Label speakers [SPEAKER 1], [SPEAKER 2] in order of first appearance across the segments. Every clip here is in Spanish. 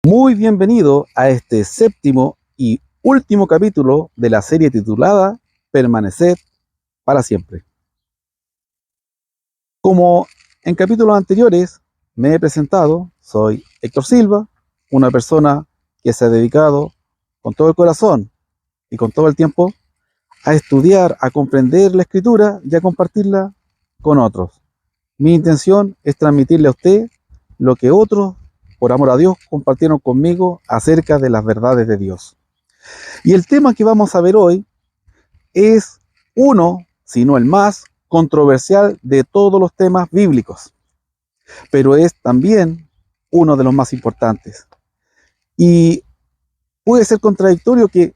[SPEAKER 1] Muy bienvenido a este séptimo y último capítulo de la serie titulada Permanecer para siempre. Como en capítulos anteriores me he presentado, soy Héctor Silva, una persona que se ha dedicado con todo el corazón y con todo el tiempo a estudiar, a comprender la escritura y a compartirla con otros. Mi intención es transmitirle a usted lo que otros, por amor a Dios, compartieron conmigo acerca de las verdades de Dios. Y el tema que vamos a ver hoy es uno, si no el más controversial de todos los temas bíblicos, pero es también uno de los más importantes. Y puede ser contradictorio que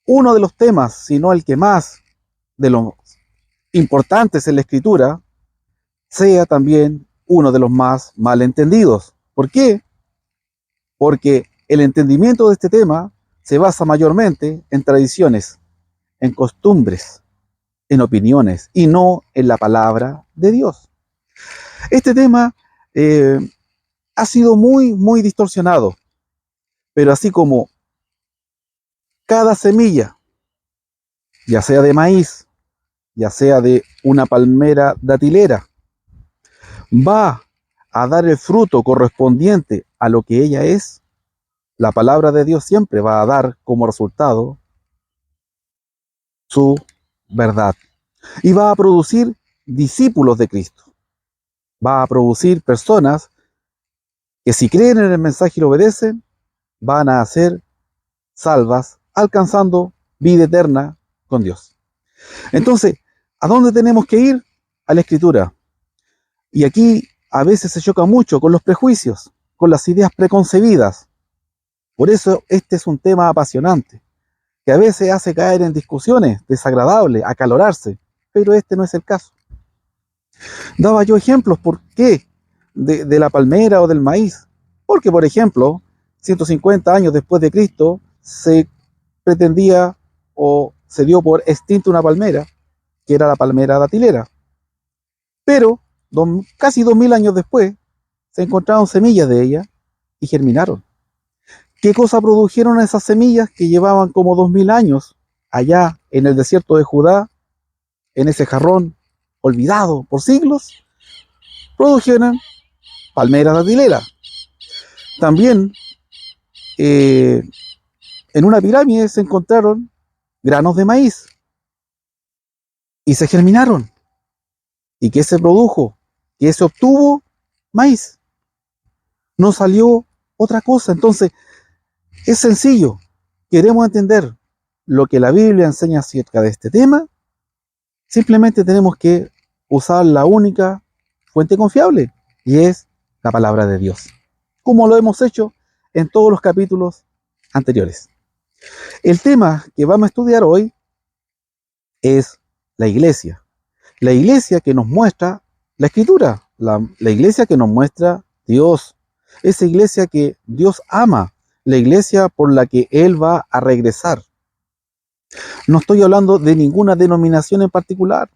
[SPEAKER 1] uno de los temas, si no el que más de los importantes en la escritura, sea también uno de los más malentendidos. ¿Por qué? Porque el entendimiento de este tema se basa mayormente en tradiciones, en costumbres, en opiniones y no en la palabra de Dios. Este tema ha sido muy distorsionado, pero así como cada semilla, ya sea de maíz, ya sea de una palmera datilera, va a dar el fruto correspondiente a lo que ella es, la palabra de Dios siempre va a dar como resultado su verdad y va a producir discípulos de Cristo, va a producir personas que si creen en el mensaje y lo obedecen, van a ser salvas, alcanzando vida eterna con Dios. Entonces, ¿a dónde tenemos que ir? A la Escritura. Y aquí a veces se choca mucho con los prejuicios, con las ideas preconcebidas. Por eso este es un tema apasionante, que a veces hace caer en discusiones desagradables, acalorarse, pero este no es el caso. Daba yo ejemplos, ¿por qué? De la palmera o del maíz. Porque, por ejemplo, 150 años después de Cristo, se pretendía o se dio por extinta una palmera, que era la palmera datilera. Pero casi 2000 años después, se encontraron semillas de ella y germinaron. ¿Qué cosa produjeron esas semillas que llevaban como 2000 años allá en el desierto de Judá, en ese jarrón olvidado por siglos? Produjeron palmeras datileras. También eh, en una pirámide se encontraron granos de maíz y se germinaron. ¿Y qué se produjo? ¿Qué se obtuvo? Maíz. No salió otra cosa. Entonces, es sencillo. Queremos entender lo que la Biblia enseña acerca de este tema. Simplemente tenemos que usar la única fuente confiable y es la palabra de Dios, como lo hemos hecho en todos los capítulos anteriores. El tema que vamos a estudiar hoy es la iglesia. La iglesia que nos muestra la escritura, la iglesia que nos muestra Dios, esa iglesia que Dios ama, la iglesia por la que Él va a regresar. No estoy hablando de ninguna denominación en particular,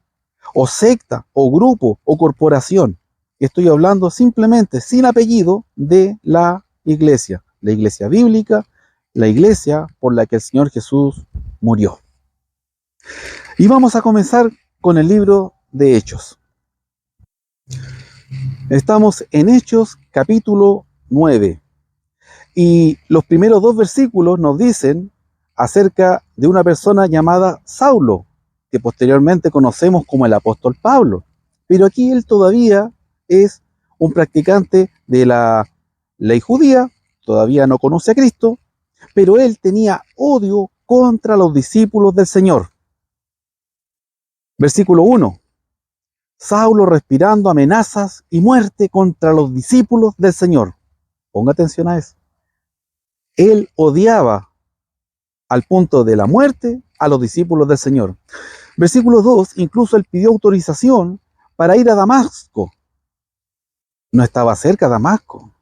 [SPEAKER 1] o secta, o grupo, o corporación. Estoy hablando simplemente, sin apellido, de la iglesia bíblica, la iglesia por la que el Señor Jesús murió. Y vamos a comenzar con el libro de Hechos. Estamos en Hechos capítulo 9. Y los primeros dos versículos nos dicen acerca de una persona llamada Saulo, que posteriormente conocemos como el apóstol Pablo. Pero aquí él todavía es un practicante de la ley judía, todavía no conoce a Cristo, pero él tenía odio contra los discípulos del Señor. Versículo 1. Saulo respirando amenazas y muerte contra los discípulos del Señor. Ponga atención a eso. Él odiaba al punto de la muerte a los discípulos del Señor. Versículo 2, incluso él pidió autorización para ir a Damasco. No estaba cerca Damasco.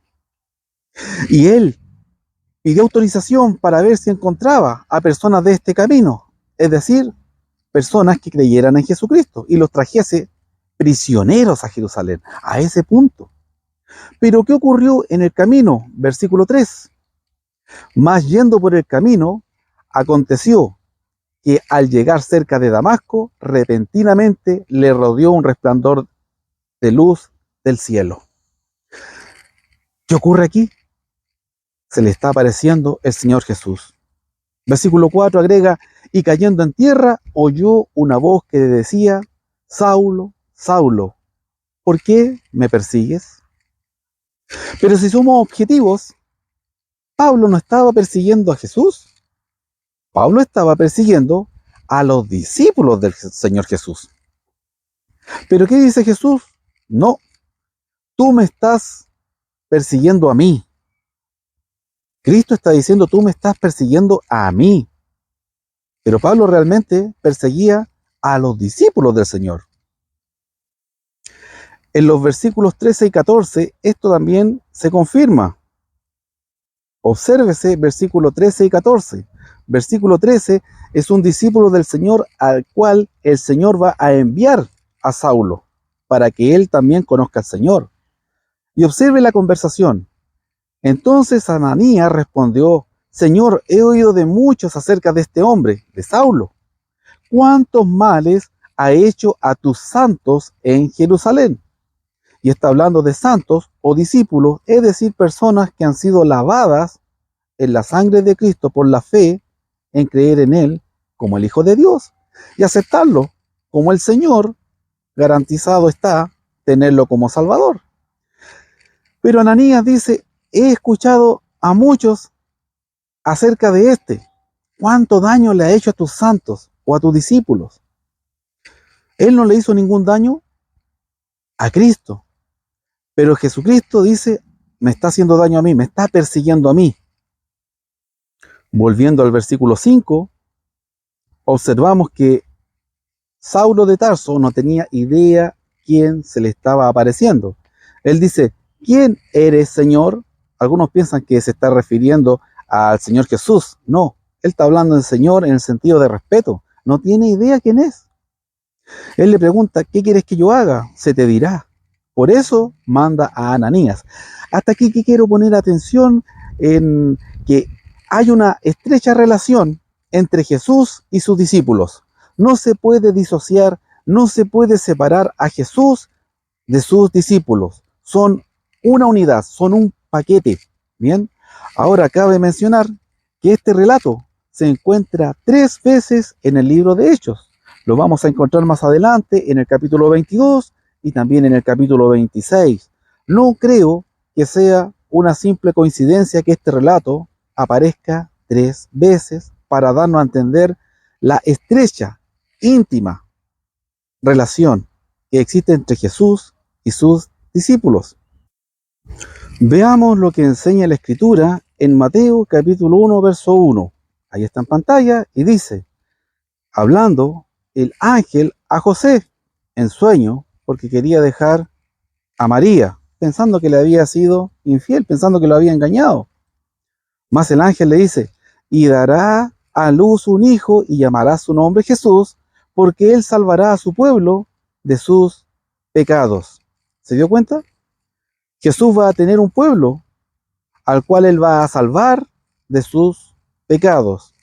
[SPEAKER 1] Y él pidió autorización para ver si encontraba a personas de este camino, es decir, personas que creyeran en Jesucristo y los trajese prisioneros a Jerusalén, a ese punto. Pero ¿qué ocurrió en el camino? Versículo 3. Mas yendo por el camino, aconteció que al llegar cerca de Damasco, repentinamente le rodeó un resplandor de luz del cielo. ¿Qué ocurre aquí? Se le está apareciendo el Señor Jesús. Versículo 4 agrega, y cayendo en tierra, oyó una voz que le decía, Saulo, Saulo, ¿por qué me persigues? Pero si somos objetivos, Pablo no estaba persiguiendo a Jesús. Pablo estaba persiguiendo a los discípulos del Señor Jesús. ¿Pero qué dice Jesús? No, tú me estás persiguiendo a mí. Cristo está diciendo, tú me estás persiguiendo a mí. Pero Pablo realmente perseguía a los discípulos del Señor. En los versículos 13 y 14, esto también se confirma. Obsérvese versículo 13 y 14. Versículo 13 es un discípulo del Señor al cual el Señor va a enviar a Saulo para que él también conozca al Señor. Y observe la conversación. Entonces Ananías respondió, Señor, he oído de muchos acerca de este hombre, de Saulo. ¿Cuántos males ha hecho a tus santos en Jerusalén? Y está hablando de santos o discípulos, es decir, personas que han sido lavadas en la sangre de Cristo por la fe en creer en Él como el Hijo de Dios y aceptarlo como el Señor, garantizado está tenerlo como Salvador. Pero Ananías dice, he escuchado a muchos acerca de este. ¿Cuánto daño le ha hecho a tus santos o a tus discípulos? Él no le hizo ningún daño a Cristo. Pero Jesucristo dice, me está haciendo daño a mí, me está persiguiendo a mí. Volviendo al versículo 5, observamos que Saulo de Tarso no tenía idea quién se le estaba apareciendo. Él dice, ¿quién eres, Señor? Algunos piensan que se está refiriendo al Señor Jesús. No, él está hablando del Señor en el sentido de respeto. No tiene idea quién es. Él le pregunta, ¿qué quieres que yo haga? Se te dirá. Por eso manda a Ananías. Hasta aquí que quiero poner atención en que hay una estrecha relación entre Jesús y sus discípulos. No se puede disociar, no se puede separar a Jesús de sus discípulos. Son una unidad, son un paquete. Bien, ahora cabe mencionar que este relato se encuentra 3 veces en el libro de Hechos. Lo vamos a encontrar más adelante en el capítulo 22 y también en el capítulo 26. No creo que sea una simple coincidencia que este relato aparezca 3 veces para darnos a entender la estrecha, íntima relación que existe entre Jesús y sus discípulos. Veamos lo que enseña la Escritura en Mateo capítulo 1, verso 1. Ahí está en pantalla y dice, hablando el ángel a José en sueño, porque quería dejar a María, pensando que le había sido infiel, pensando que lo había engañado. Mas el ángel le dice, y dará a luz un hijo y llamará su nombre Jesús, porque él salvará a su pueblo de sus pecados. ¿Se dio cuenta? Jesús va a tener un pueblo al cual él va a salvar de sus pecados.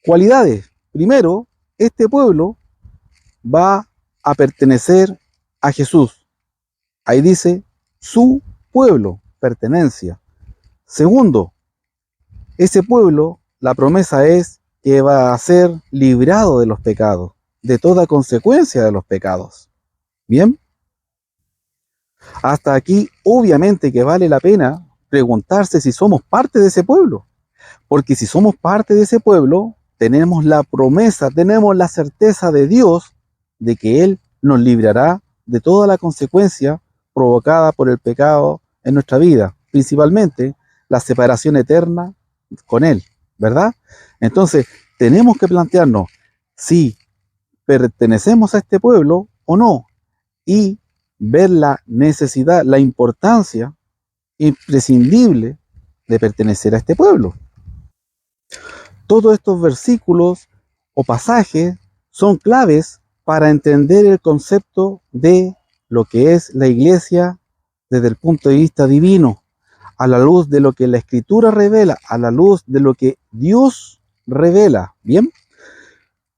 [SPEAKER 1] Cualidades. Primero, este pueblo va a pertenecer a Jesús. Ahí dice su pueblo, pertenencia. Segundo, ese pueblo, la promesa es que va a ser librado de los pecados, de toda consecuencia de los pecados. Bien, hasta aquí obviamente que vale la pena preguntarse si somos parte de ese pueblo, porque si somos parte de ese pueblo, tenemos la promesa, tenemos la certeza de Dios de que Él nos librará de toda la consecuencia provocada por el pecado en nuestra vida, principalmente la separación eterna con Él, ¿verdad? Entonces, tenemos que plantearnos si pertenecemos a este pueblo o no, y ver la necesidad, la importancia imprescindible de pertenecer a este pueblo. Todos estos versículos o pasajes son claves para entender el concepto de lo que es la iglesia desde el punto de vista divino. a la luz de lo que la Escritura revela, a la luz de lo que Dios revela. Bien,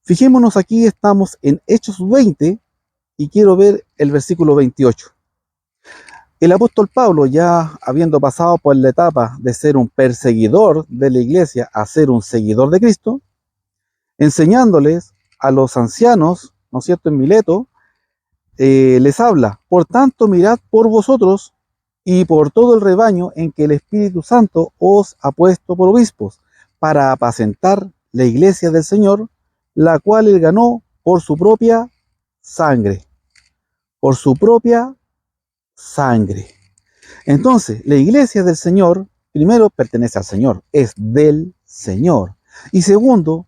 [SPEAKER 1] fijémonos aquí, estamos en Hechos 20 y quiero ver el versículo 28. El apóstol Pablo, ya habiendo pasado por la etapa de ser un perseguidor de la iglesia a ser un seguidor de Cristo, enseñándoles a los ancianos, ¿no es cierto?, en Mileto, les habla: por tanto, mirad por vosotros y por todo el rebaño en que el Espíritu Santo os ha puesto por obispos, para apacentar la iglesia del Señor, la cual él ganó por su propia sangre. Por su propia sangre. Entonces, la iglesia del Señor, primero, pertenece al Señor, es del Señor. Y segundo,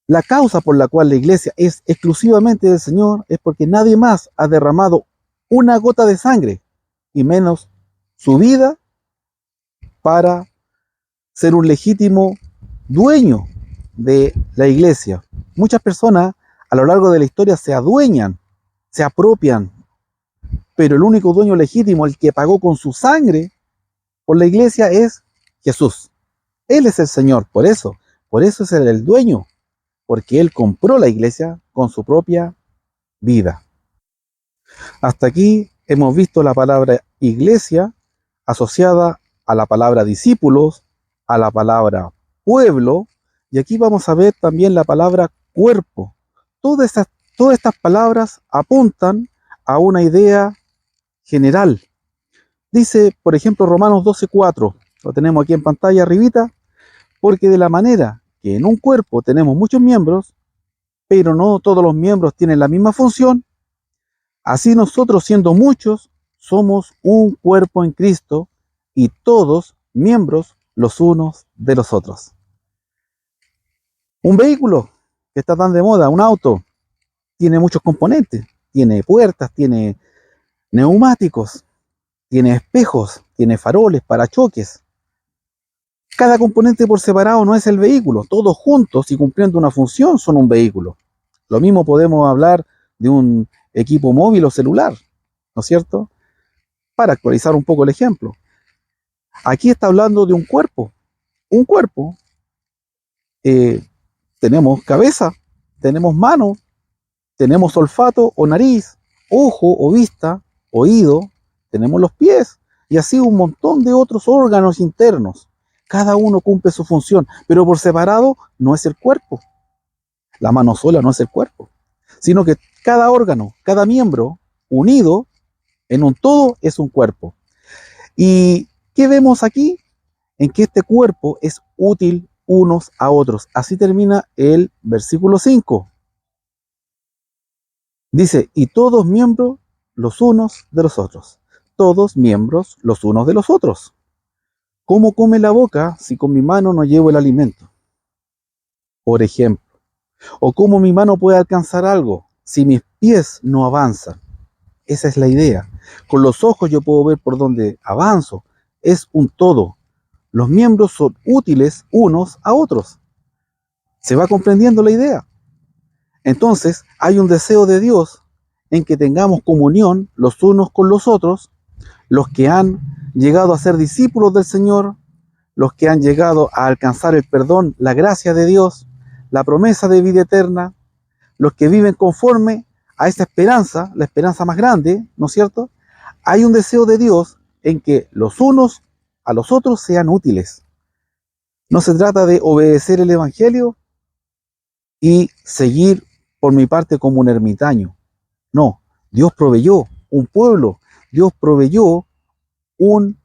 [SPEAKER 1] la causa por la cual la iglesia es exclusivamente del Señor es porque nadie más ha derramado una gota de sangre, y menos su vida, para ser un legítimo dueño de la iglesia. Muchas personas a lo largo de la historia se adueñan, se apropian, pero el único dueño legítimo, el que pagó con su sangre por la iglesia, es Jesús. Él es el Señor, por eso es Él el dueño, porque Él compró la iglesia con su propia vida. Hasta aquí hemos visto la palabra iglesia asociada a la palabra discípulos, a la palabra pueblo, y aquí vamos a ver también la palabra cuerpo. Todas estas palabras apuntan a una idea general. Dice, por ejemplo, Romanos 12:4, lo tenemos aquí en pantalla arribita: porque de la manera que en un cuerpo tenemos muchos miembros, pero no todos los miembros tienen la misma función, así nosotros, siendo muchos, somos un cuerpo en Cristo, y todos miembros los unos de los otros. Un vehículo que está tan de moda, un auto, tiene muchos componentes. Tiene puertas, tiene neumáticos, tiene espejos, tiene faroles, parachoques. Cada componente por separado no es el vehículo. Todos juntos y cumpliendo una función son un vehículo. Lo mismo podemos hablar de un equipo móvil o celular, ¿no es cierto? Para actualizar un poco el ejemplo. Aquí está hablando de un cuerpo. Un cuerpo, tenemos cabeza, tenemos mano, tenemos olfato o nariz, ojo o vista, oído, tenemos los pies, y así un montón de otros órganos internos. Cada uno cumple su función, pero por separado no es el cuerpo. La mano sola no es el cuerpo, sino que cada órgano, cada miembro, unido en un todo, es un cuerpo. ¿Y qué vemos aquí? En que este cuerpo es útil unos a otros. Así termina el versículo 5. Dice: y todos miembros los unos de los otros. Todos miembros los unos de los otros. ¿Cómo come la boca si con mi mano no llevo el alimento? Por ejemplo. ¿O cómo mi mano puede alcanzar algo si mis pies no avanzan? Esa es la idea. Con los ojos yo puedo ver por dónde avanzo. Es un todo. Los miembros son útiles unos a otros. ¿Se va comprendiendo la idea? Entonces, hay un deseo de Dios en que tengamos comunión los unos con los otros, los que han llegado a ser discípulos del Señor, los que han llegado a alcanzar el perdón, la gracia de Dios, la promesa de vida eterna, los que viven conforme a esa esperanza, la esperanza más grande, ¿no es cierto? Hay un deseo de Dios en que los unos a los otros sean útiles. No se trata de obedecer el Evangelio y seguir por mi parte como un ermitaño. No, Dios proveyó un pueblo, Dios proveyó un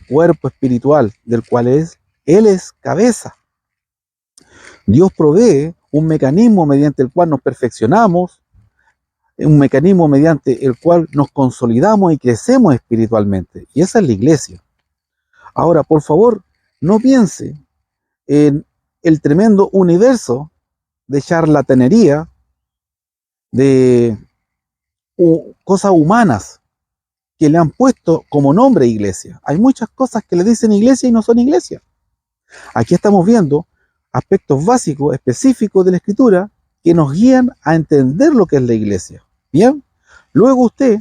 [SPEAKER 1] cuerpo espiritual del cual Él es cabeza. Dios provee un mecanismo mediante el cual nos perfeccionamos, un mecanismo mediante el cual nos consolidamos y crecemos espiritualmente. Y esa es la iglesia. Ahora, por favor, no piense en el tremendo universo de charlatanería, de cosas humanas que le han puesto como nombre iglesia. Hay muchas cosas que le dicen iglesia y no son iglesia. Aquí estamos viendo aspectos básicos, específicos de la Escritura que nos guían a entender lo que es la iglesia. Bien, luego usted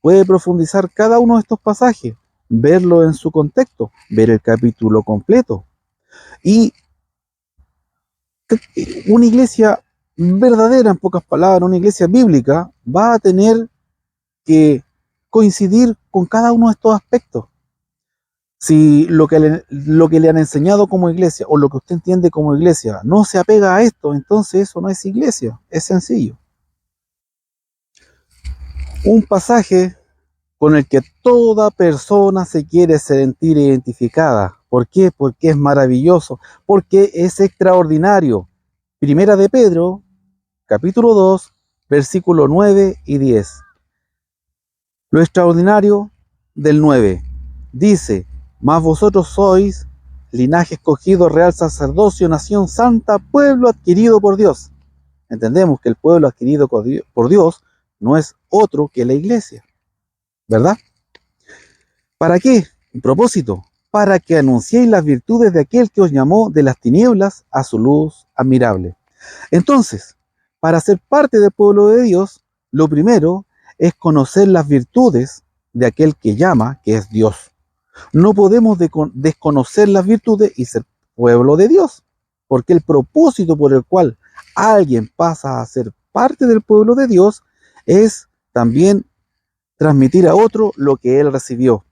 [SPEAKER 1] puede profundizar cada uno de estos pasajes, verlo en su contexto, ver el capítulo completo. Y una iglesia verdadera, en pocas palabras, una iglesia bíblica, va a tener que coincidir con cada uno de estos aspectos. Si lo que le han enseñado como iglesia o lo que usted entiende como iglesia no se apega a esto, entonces eso no es iglesia, es sencillo. Un pasaje con el que toda persona se quiere sentir identificada. ¿Por qué? Porque es maravilloso, porque es extraordinario. Primera de Pedro, capítulo 2, versículos 9 y 10. Lo extraordinario del 9 dice: mas vosotros sois linaje escogido, real sacerdocio, nación santa, pueblo adquirido por Dios. Entendemos que el pueblo adquirido por Dios no es otro que la iglesia, ¿verdad? ¿Para qué? Un propósito, para que anunciéis las virtudes de aquel que os llamó de las tinieblas a su luz admirable. Entonces, para ser parte del pueblo de Dios, lo primero es conocer las virtudes de aquel que llama, que es Dios. No podemos desconocer las virtudes y ser pueblo de Dios, porque el propósito por el cual alguien pasa a ser parte del pueblo de Dios es también transmitir a otro lo que él recibió.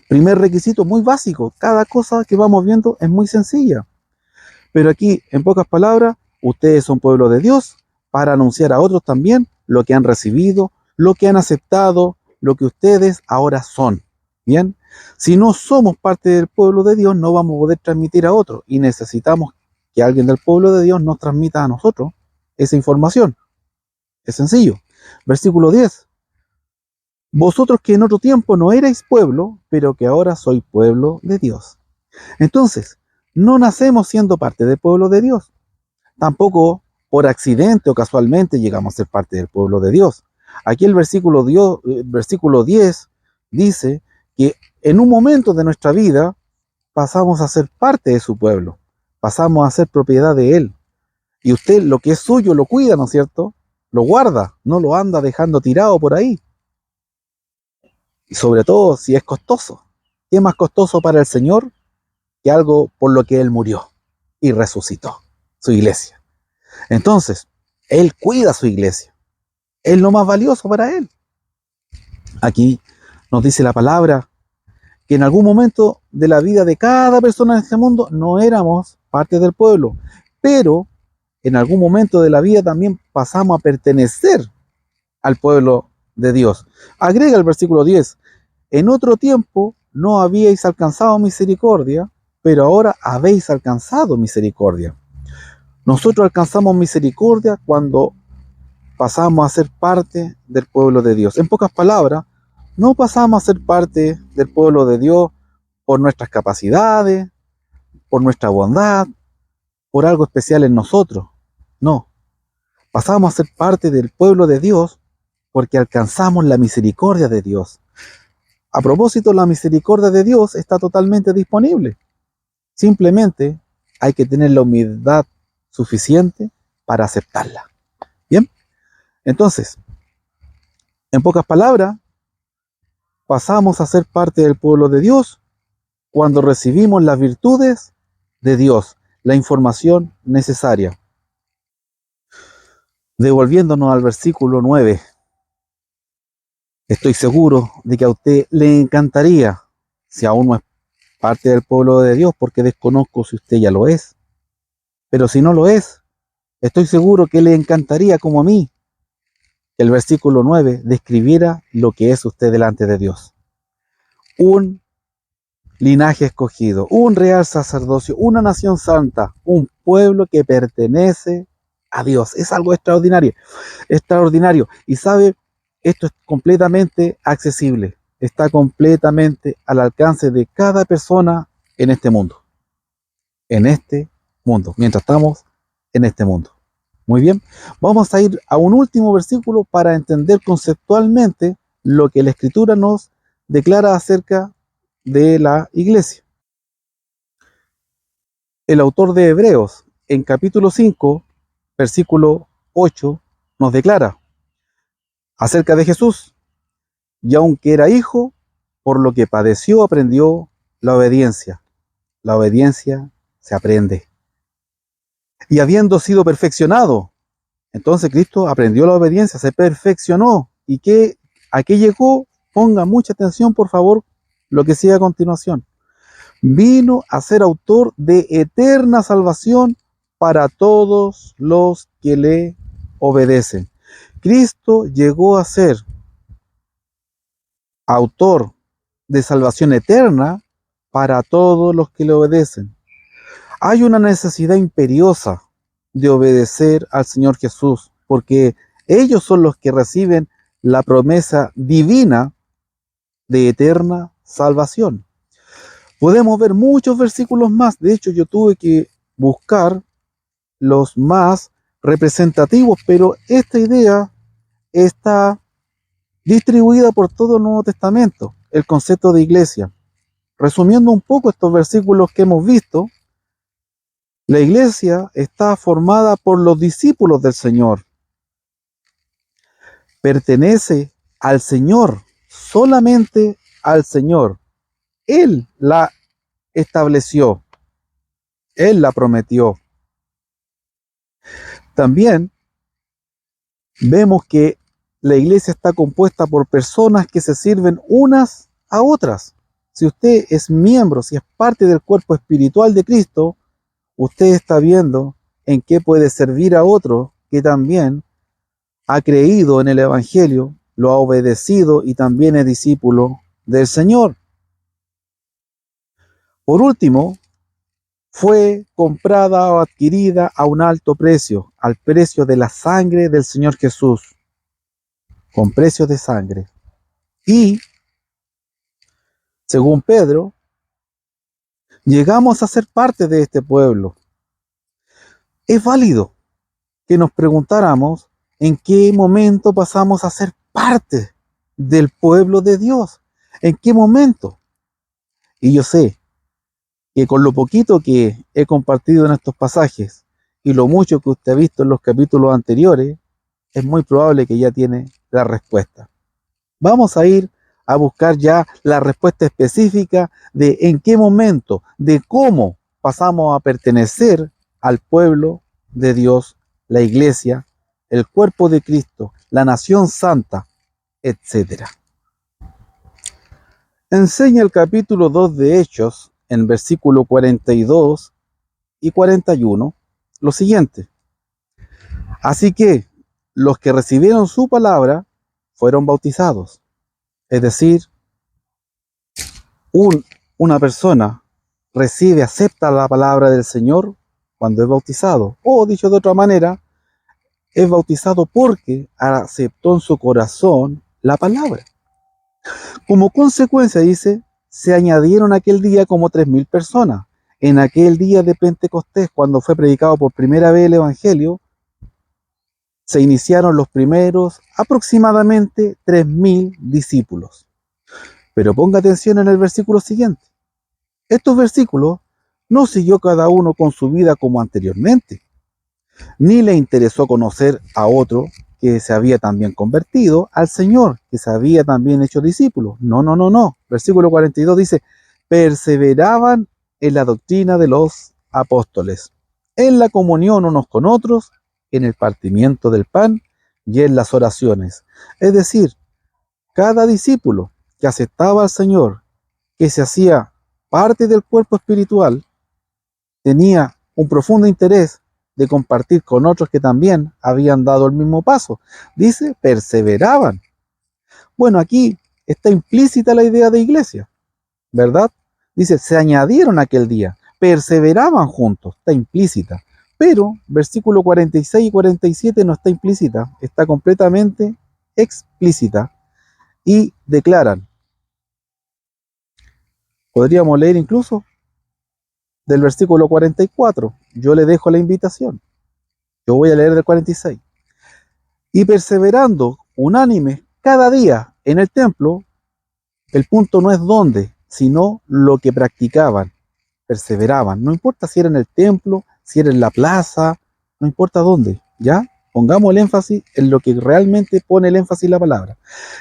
[SPEAKER 1] Primer requisito muy básico, cada cosa que vamos viendo es muy sencilla. Pero aquí, en pocas palabras, ustedes son pueblo de Dios para anunciar a otros también lo que han recibido, lo que han aceptado, lo que ustedes ahora son. Bien, si no somos parte del pueblo de Dios, no vamos a poder transmitir a otros y necesitamos que alguien del pueblo de Dios nos transmita a nosotros esa información. Es sencillo. Versículo 10. Vosotros que en otro tiempo no erais pueblo, pero que ahora sois pueblo de Dios. Entonces, no nacemos siendo parte del pueblo de Dios. Tampoco por accidente o casualmente llegamos a ser parte del pueblo de Dios. Aquí el versículo 10 dice que en un momento de nuestra vida pasamos a ser parte de su pueblo, pasamos a ser propiedad de él. Y usted lo que es suyo lo cuida, ¿no es cierto? Lo guarda, no lo anda dejando tirado por ahí. Y sobre todo si es costoso. ¿Qué es más costoso para el Señor que algo por lo que Él murió y resucitó? Su iglesia. Entonces, Él cuida su iglesia. Es lo más valioso para Él. Aquí nos dice la palabra que en algún momento de la vida de cada persona en este mundo no éramos parte del pueblo, pero en algún momento de la vida también pasamos a pertenecer al pueblo de Dios. Agrega el versículo 10. En otro tiempo no habíais alcanzado misericordia, pero ahora habéis alcanzado misericordia. Nosotros alcanzamos misericordia cuando pasamos a ser parte del pueblo de Dios. En pocas palabras, no pasamos a ser parte del pueblo de Dios por nuestras capacidades, por nuestra bondad, por algo especial en nosotros. No, pasamos a ser parte del pueblo de Dios porque alcanzamos la misericordia de Dios. A propósito, la misericordia de Dios está totalmente disponible. Simplemente hay que tener la humildad suficiente para aceptarla. ¿Bien? Entonces, en pocas palabras, pasamos a ser parte del pueblo de Dios cuando recibimos las virtudes de Dios, la información necesaria. Devolviéndonos al versículo 9, estoy seguro de que a usted le encantaría, si aún no es parte del pueblo de Dios, porque desconozco si usted ya lo es, pero si no lo es, estoy seguro que le encantaría, como a mí, que el versículo 9 describiera lo que es usted delante de Dios. Un linaje escogido, un real sacerdocio, una nación santa, un pueblo que pertenece a Dios. Es algo extraordinario, extraordinario. Y sabe, esto es completamente accesible, está completamente al alcance de cada persona en este mundo. Mientras estamos en este mundo. Muy bien, vamos a ir a un último versículo para entender conceptualmente lo que la Escritura nos declara acerca de la iglesia. El autor de Hebreos, en capítulo 5, versículo 8, nos declara acerca de Jesús: y aunque era hijo, por lo que padeció, aprendió la obediencia. La obediencia se aprende. Y habiendo sido perfeccionado, entonces Cristo aprendió la obediencia, se perfeccionó. ¿Y a qué llegó? Ponga mucha atención, por favor, lo que sigue a continuación. Vino a ser autor de eterna salvación para todos los que le obedecen. Cristo llegó a ser autor de salvación eterna para todos los que le obedecen. Hay una necesidad imperiosa de obedecer al Señor Jesús, porque ellos son los que reciben la promesa divina de eterna salvación. Podemos ver muchos versículos más. De hecho, yo tuve que buscar los más representativos, pero esta idea está distribuida por todo el Nuevo Testamento, el concepto de iglesia. Resumiendo un poco estos versículos que hemos visto, la iglesia está formada por los discípulos del Señor. Pertenece al Señor, solamente al Señor. Él la estableció, Él la prometió. También vemos que la iglesia está compuesta por personas que se sirven unas a otras. Si usted es miembro, si es parte del cuerpo espiritual de Cristo, usted está viendo en qué puede servir a otro que también ha creído en el Evangelio, lo ha obedecido y también es discípulo del Señor. Por último, fue comprada o adquirida a un alto precio, al precio de la sangre del Señor Jesús, con precio de sangre. Y, según Pedro, llegamos a ser parte de este pueblo. Es válido que nos preguntáramos en qué momento pasamos a ser parte del pueblo de Dios. ¿En qué momento? Y yo sé que con lo poquito que he compartido en estos pasajes y lo mucho que usted ha visto en los capítulos anteriores, es muy probable que ya tiene la respuesta. Vamos a ir a buscar ya la respuesta específica de en qué momento, de cómo pasamos a pertenecer al pueblo de Dios, la iglesia, el cuerpo de Cristo, la nación santa, etc. Enseña el capítulo 2 de Hechos, en versículo 42 y 41, lo siguiente. Así que los que recibieron su palabra fueron bautizados. Es decir, una persona recibe, acepta la palabra del Señor cuando es bautizado. O dicho de otra manera, es bautizado porque aceptó en su corazón la palabra. Como consecuencia, dice, se añadieron aquel día como 3.000 personas. En aquel día de Pentecostés, cuando fue predicado por primera vez el Evangelio, se iniciaron los primeros aproximadamente 3.000 discípulos. Pero ponga atención en el versículo siguiente. Estos versículos no siguió cada uno con su vida como anteriormente, ni le interesó conocer a otro que se había también convertido al Señor, que se había también hecho discípulo. No. Versículo 42 dice, perseveraban en la doctrina de los apóstoles, en la comunión unos con otros, en el partimiento del pan y en las oraciones. Es decir, cada discípulo que aceptaba al Señor, que se hacía parte del cuerpo espiritual, tenía un profundo interés de compartir con otros que también habían dado el mismo paso. Dice, perseveraban. Bueno, aquí está implícita la idea de iglesia, ¿verdad? Dice, se añadieron aquel día, perseveraban juntos, está implícita. Pero versículo 46 y 47 no está implícita, está completamente explícita y declaran. Podríamos leer incluso del versículo 44. Yo le dejo la invitación. Yo voy a leer del 46. Y perseverando unánimes cada día en el templo, el punto no es dónde, sino lo que practicaban. Perseveraban. No importa si era en el templo, si era en la plaza, no importa dónde, ¿ya? Pongamos el énfasis en lo que realmente pone el énfasis la palabra.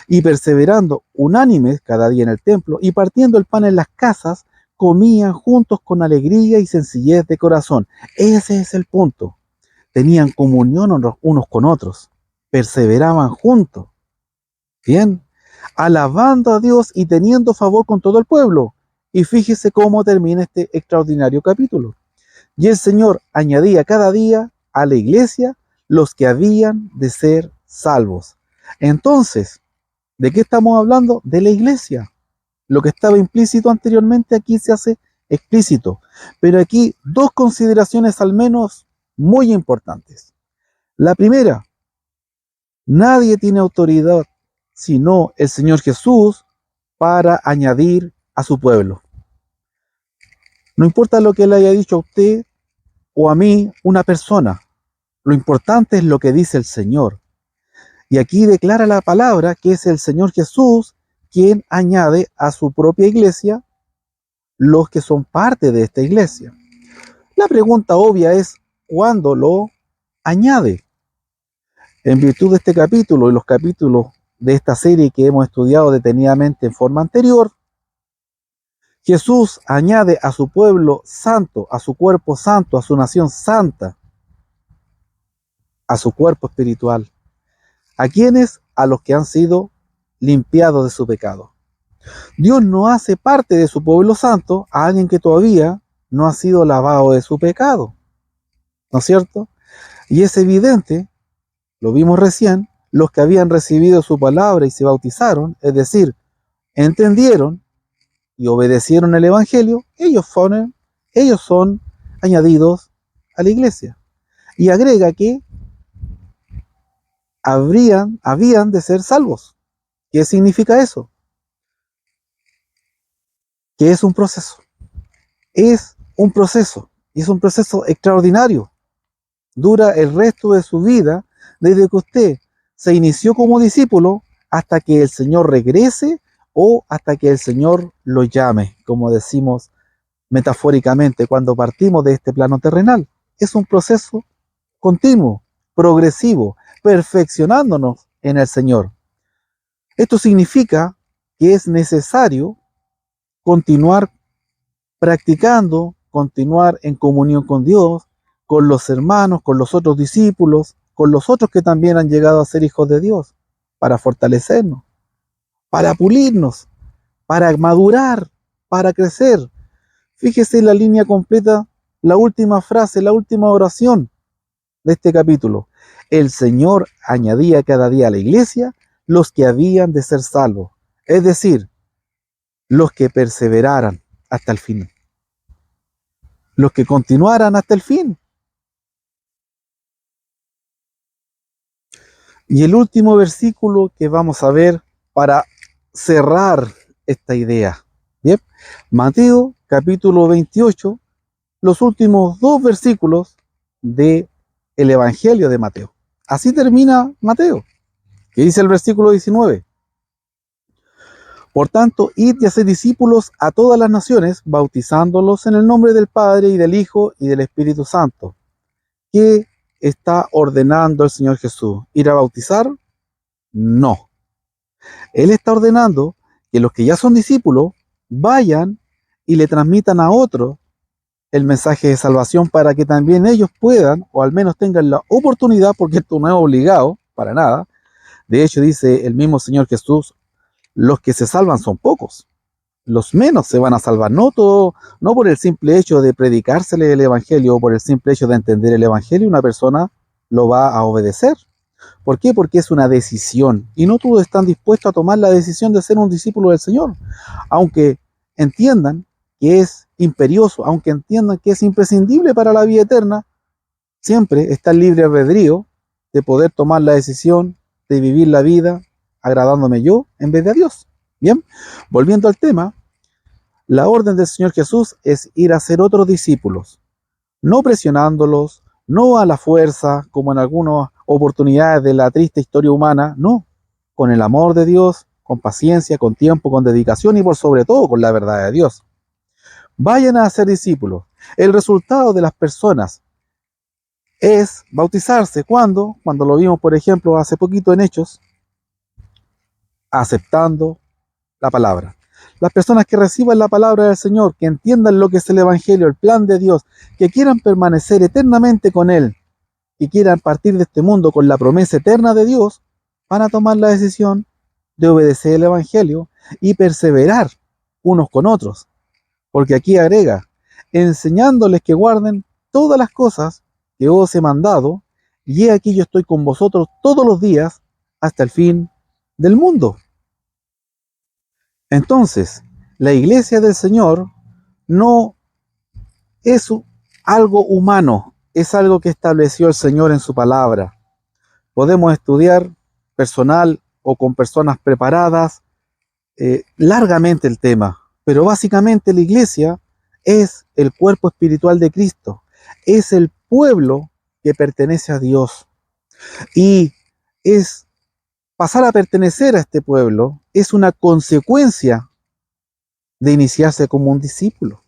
[SPEAKER 1] Y perseverando unánimes cada día en el templo y partiendo el pan en las casas, comían juntos con alegría y sencillez de corazón. Ese es el punto. Tenían comunión unos con otros. Perseveraban juntos. Bien. Alabando a Dios y teniendo favor con todo el pueblo. Y fíjese cómo termina este extraordinario capítulo. Y el Señor añadía cada día a la iglesia los que habían de ser salvos. Entonces, ¿de qué estamos hablando? De la iglesia. Lo que estaba implícito anteriormente aquí se hace explícito. Pero aquí dos consideraciones al menos muy importantes. La primera, nadie tiene autoridad sino el Señor Jesús para añadir a su pueblo. No importa lo que le haya dicho a usted o a mí una persona, lo importante es lo que dice el Señor. Y aquí declara la palabra que es el Señor Jesús quien añade a su propia iglesia los que son parte de esta iglesia. La pregunta obvia es, ¿cuándo lo añade? En virtud de este capítulo y los capítulos de esta serie que hemos estudiado detenidamente en forma anterior, Jesús añade a su pueblo santo, a su cuerpo santo, a su nación santa, a su cuerpo espiritual. ¿A quiénes? A los que han sido limpiados de su pecado. Dios no hace parte de su pueblo santo a alguien que todavía no ha sido lavado de su pecado, ¿no es cierto? Y es evidente, lo vimos recién, los que habían recibido su palabra y se bautizaron, es decir, entendieron y obedecieron el Evangelio, ellos son añadidos a la iglesia. Y agrega que habían de ser salvos. ¿Qué significa eso? Que es un proceso. Es un proceso. Y es un proceso extraordinario. Dura el resto de su vida desde que usted se inició como discípulo hasta que el Señor regrese o hasta que el Señor lo llame, como decimos metafóricamente cuando partimos de este plano terrenal. Es un proceso continuo, progresivo, perfeccionándonos en el Señor. Esto significa que es necesario continuar practicando, continuar en comunión con Dios, con los hermanos, con los otros discípulos, con los otros que también han llegado a ser hijos de Dios, para fortalecernos, para pulirnos, para madurar, para crecer. Fíjese en la línea completa, la última frase, la última oración de este capítulo. El Señor añadía cada día a la iglesia los que habían de ser salvos, es decir, los que perseveraran hasta el fin, los que continuaran hasta el fin. Y el último versículo que vamos a ver para cerrar esta idea. Bien, Mateo capítulo 28, los últimos dos versículos del Evangelio de Mateo. Así termina Mateo, que dice el versículo 19. Por tanto, id y haced discípulos a todas las naciones, bautizándolos en el nombre del Padre y del Hijo y del Espíritu Santo. ¿Qué está ordenando el Señor Jesús? ¿Ir a bautizar? No. Él está ordenando que los que ya son discípulos vayan y le transmitan a otros el mensaje de salvación para que también ellos puedan, o al menos tengan la oportunidad, porque esto no es obligado para nada. De hecho, dice el mismo Señor Jesús, los que se salvan son pocos, los menos se van a salvar, no por el simple hecho de predicársele el Evangelio o por el simple hecho de entender el Evangelio, una persona lo va a obedecer. ¿Por qué? Porque es una decisión y no todos están dispuestos a tomar la decisión de ser un discípulo del Señor, aunque entiendan que es imperioso, aunque entiendan que es imprescindible para la vida eterna, siempre está el libre albedrío de poder tomar la decisión de vivir la vida agradándome yo en vez de a Dios. Bien, volviendo al tema, la orden del Señor Jesús es ir a ser otros discípulos, no presionándolos, no a la fuerza, como en algunas oportunidades de la triste historia humana, no, con el amor de Dios, con paciencia, con tiempo, con dedicación y por sobre todo con la verdad de Dios. Vayan a ser discípulos. El resultado de las personas es bautizarse. ¿Cuándo? Cuando lo vimos, por ejemplo, hace poquito en Hechos, aceptando la palabra. Las personas que reciban la palabra del Señor, que entiendan lo que es el Evangelio, el plan de Dios, que quieran permanecer eternamente con Él, que quieran partir de este mundo con la promesa eterna de Dios, van a tomar la decisión de obedecer el Evangelio y perseverar unos con otros. Porque aquí agrega, enseñándoles que guarden todas las cosas que os he mandado, y he aquí yo estoy con vosotros todos los días hasta el fin del mundo. Entonces, la iglesia del Señor no es algo humano, es algo que estableció el Señor en su palabra. Podemos estudiar personal o con personas preparadas largamente el tema, pero básicamente la iglesia es el cuerpo espiritual de Cristo, es el pueblo que pertenece a Dios y es pasar a pertenecer a este pueblo es una consecuencia de iniciarse como un discípulo.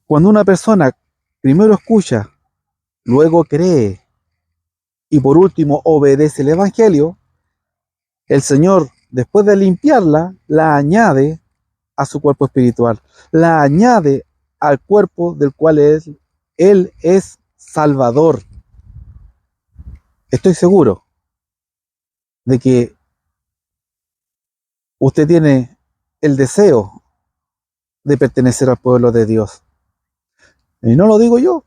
[SPEAKER 1] Cuando una persona primero escucha, luego cree y por último obedece el Evangelio, el Señor, después de limpiarla, la añade a su cuerpo espiritual, la añade al cuerpo del cual Él es Salvador. Estoy seguro de que usted tiene el deseo de pertenecer al pueblo de Dios. Y no lo digo yo,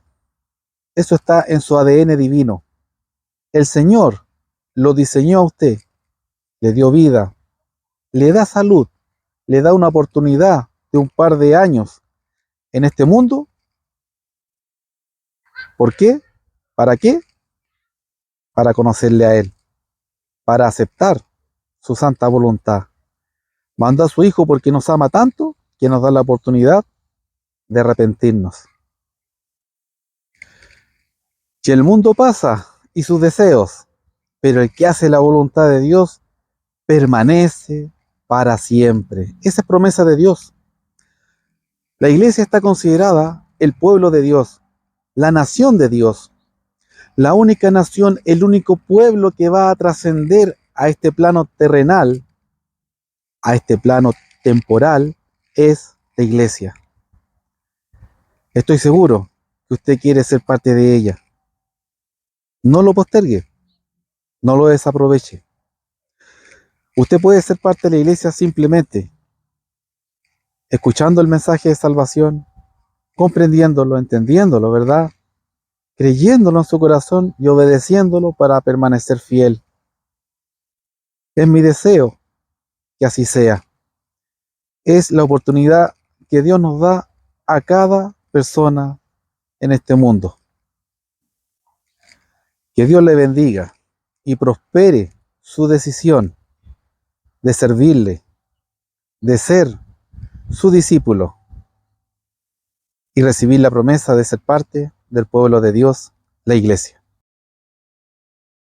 [SPEAKER 1] eso está en su ADN divino. El Señor lo diseñó a usted, le dio vida, le da salud, le da una oportunidad de un par de años en este mundo. ¿Por qué? ¿Para qué? Para conocerle a Él, para aceptar su santa voluntad. Mandó a su Hijo porque nos ama tanto que nos da la oportunidad de arrepentirnos. Si el mundo pasa y sus deseos, pero el que hace la voluntad de Dios permanece para siempre. Esa es promesa de Dios. La iglesia está considerada el pueblo de Dios, la nación de Dios, la única nación, el único pueblo que va a trascender a este plano terrenal, a este plano temporal, es la iglesia. Estoy seguro que usted quiere ser parte de ella. No lo postergue, no lo desaproveche. Usted puede ser parte de la iglesia simplemente escuchando el mensaje de salvación, comprendiéndolo, entendiéndolo, ¿verdad? Creyéndolo en su corazón y obedeciéndolo para permanecer fiel. Es mi deseo que así sea. Es la oportunidad que Dios nos da a cada persona en este mundo. Que Dios le bendiga y prospere su decisión de servirle, de ser su discípulo y recibir la promesa de ser parte del pueblo de Dios, la iglesia.